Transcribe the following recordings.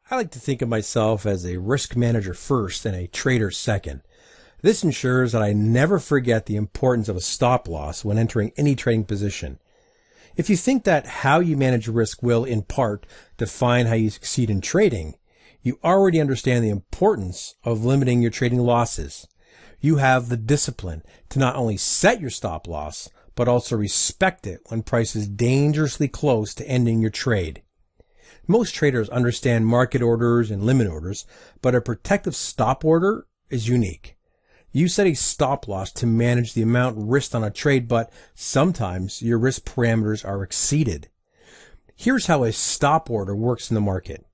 I like to think of myself as a risk manager first and a trader second. This ensures that I never forget the importance of a stop loss when entering any trading position. If you think that how you manage risk will, in part, define how you succeed in trading, you already understand the importance of limiting your trading losses. You have the discipline to not only set your stop loss, but also respect it when price is dangerously close to ending your trade. Most traders understand market orders and limit orders, but a protective stop order is unique. You set a stop loss to manage the amount risked on a trade, but sometimes your risk parameters are exceeded. Here's how a stop order works in the market.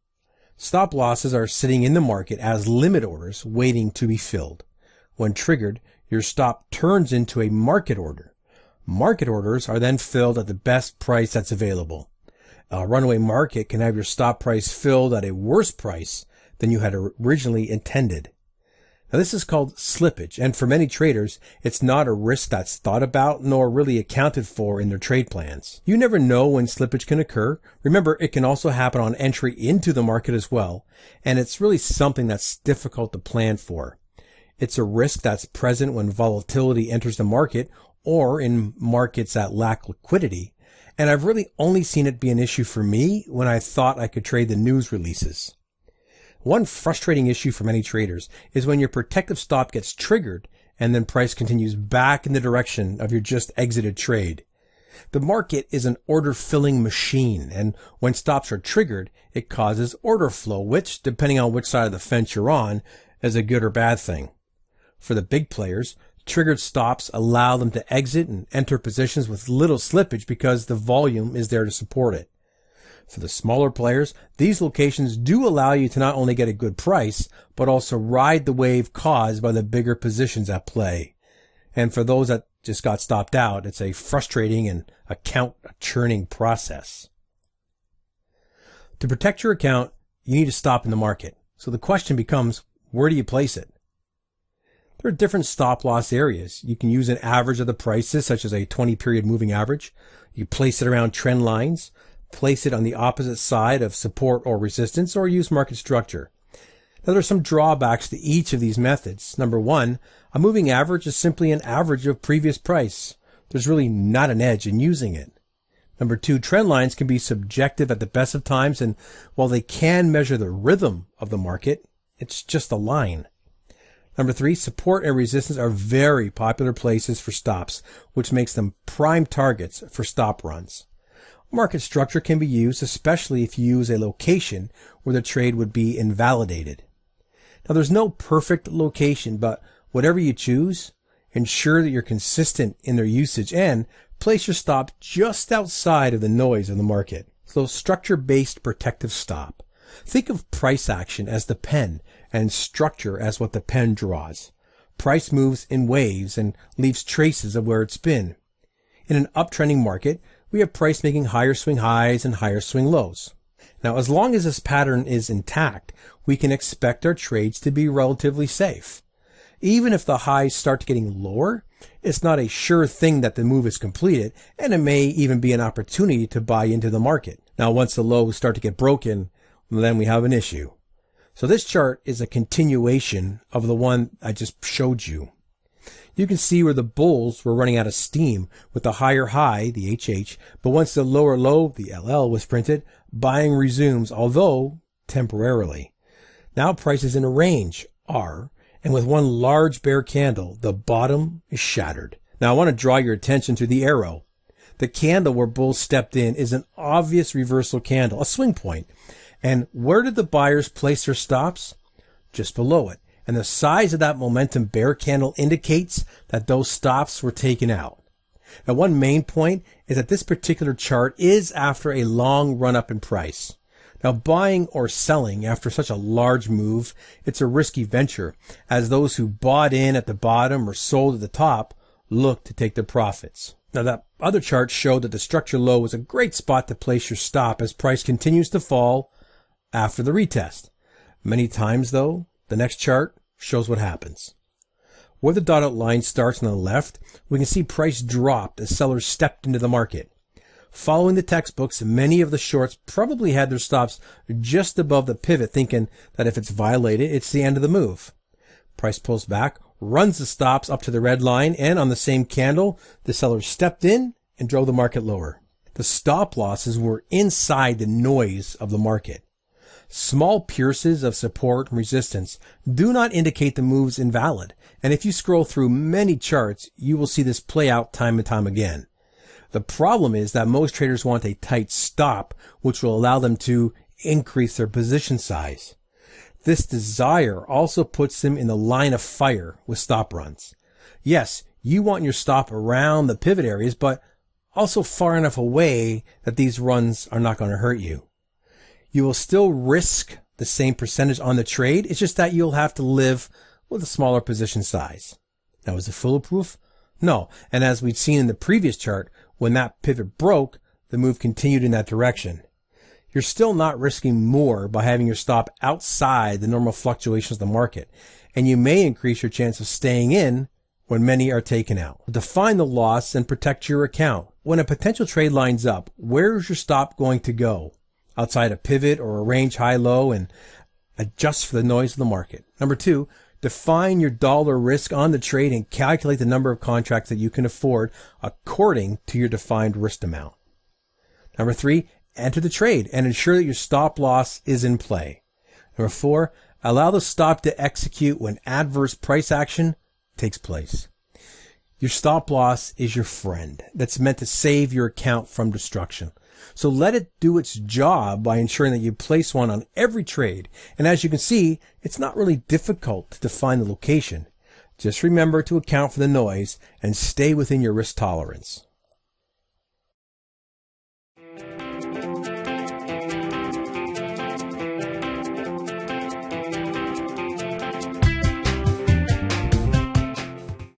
Stop losses are sitting in the market as limit orders waiting to be filled. When triggered, your stop turns into a market order. Market orders are then filled at the best price that's available. A runaway market can have your stop price filled at a worse price than you had originally intended. Now, this is called slippage, and for many traders, it's not a risk that's thought about nor really accounted for in their trade plans. You never know when slippage can occur. Remember, it can also happen on entry into the market as well, and it's really something that's difficult to plan for. It's a risk that's present when volatility enters the market or in markets that lack liquidity, and I've really only seen it be an issue for me when I thought I could trade the news releases. One frustrating issue for many traders is when your protective stop gets triggered and then price continues back in the direction of your just exited trade. The market is an order filling machine, and when stops are triggered, it causes order flow, which, depending on which side of the fence you're on, is a good or bad thing. For the big players, triggered stops allow them to exit and enter positions with little slippage because the volume is there to support it. For the smaller players, these locations do allow you to not only get a good price, but also ride the wave caused by the bigger positions at play. And for those that just got stopped out, it's a frustrating and account churning process. To protect your account, you need to stop in the market. So the question becomes, where do you place it? There are different stop loss areas. You can use an average of the prices, such as a 20-period moving average. You place it around trend lines, place it on the opposite side of support or resistance, or use market structure. Now, there are some drawbacks to each of these methods. Number one, a moving average is simply an average of previous price. There's really not an edge in using it. Number two, trend lines can be subjective at the best of times, and while they can measure the rhythm of the market, it's just a line. Number three, support and resistance are very popular places for stops, which makes them prime targets for stop runs. Market structure can be used, especially if you use a location where the trade would be invalidated. Now, there's no perfect location, but whatever you choose, ensure that you're consistent in their usage and place your stop just outside of the noise of the market. So, structure-based protective stop. Think of price action as the pen and structure as what the pen draws. Price moves in waves and leaves traces of where it's been. In an uptrending market, we have price making higher swing highs and higher swing lows. Now, as long as this pattern is intact, we can expect our trades to be relatively safe. Even if the highs start getting lower, it's not a sure thing that the move is completed, and it may even be an opportunity to buy into the market. Now, once the lows start to get broken, then we have an issue. So this chart is a continuation of the one I just showed you. You can see where the bulls were running out of steam with the higher high, the HH, but once the lower low, the LL, was printed, buying resumes, although temporarily. Now price is in a range, R, and with one large bear candle, the bottom is shattered. Now I want to draw your attention to the arrow. The candle where bulls stepped in is an obvious reversal candle, a swing point. And where did the buyers place their stops? Just below it. And the size of that momentum bear candle indicates that those stops were taken out. Now, one main point is that this particular chart is after a long run up in price. Now, buying or selling after such a large move, it's a risky venture, as those who bought in at the bottom or sold at the top look to take their profits. Now, that other chart showed that the structure low was a great spot to place your stop as price continues to fall after the retest. Many times, though, the next chart shows what happens. Where the dotted line starts on the left, we can see price dropped as sellers stepped into the market. Following the textbooks, many of the shorts probably had their stops just above the pivot, thinking that if it's violated, it's the end of the move. Price pulls back, runs the stops up to the red line, and on the same candle, the seller stepped in and drove the market lower. The stop losses were inside the noise of the market. Small pierces of support and resistance do not indicate the move's invalid, and if you scroll through many charts, you will see this play out time and time again. The problem is that most traders want a tight stop, which will allow them to increase their position size. This desire also puts them in the line of fire with stop runs. Yes, you want your stop around the pivot areas, but also far enough away that these runs are not going to hurt you. You will still risk the same percentage on the trade. It's just that you'll have to live with a smaller position size. Now, is it foolproof? No. And as we'd seen in the previous chart, when that pivot broke, the move continued in that direction. You're still not risking more by having your stop outside the normal fluctuations of the market, and you may increase your chance of staying in when many are taken out. Define the loss and protect your account. When a potential trade lines up, where is your stop going to go? Outside a pivot or a range high-low, and adjust for the noise of the market. Number 2, define your dollar risk on the trade and calculate the number of contracts that you can afford according to your defined risk amount. Number 3, enter the trade and ensure that your stop loss is in play. Number 4, allow the stop to execute when adverse price action takes place. Your stop loss is your friend that's meant to save your account from destruction. So let it do its job by ensuring that you place one on every trade. And as you can see, it's not really difficult to define the location. Just remember to account for the noise and stay within your risk tolerance.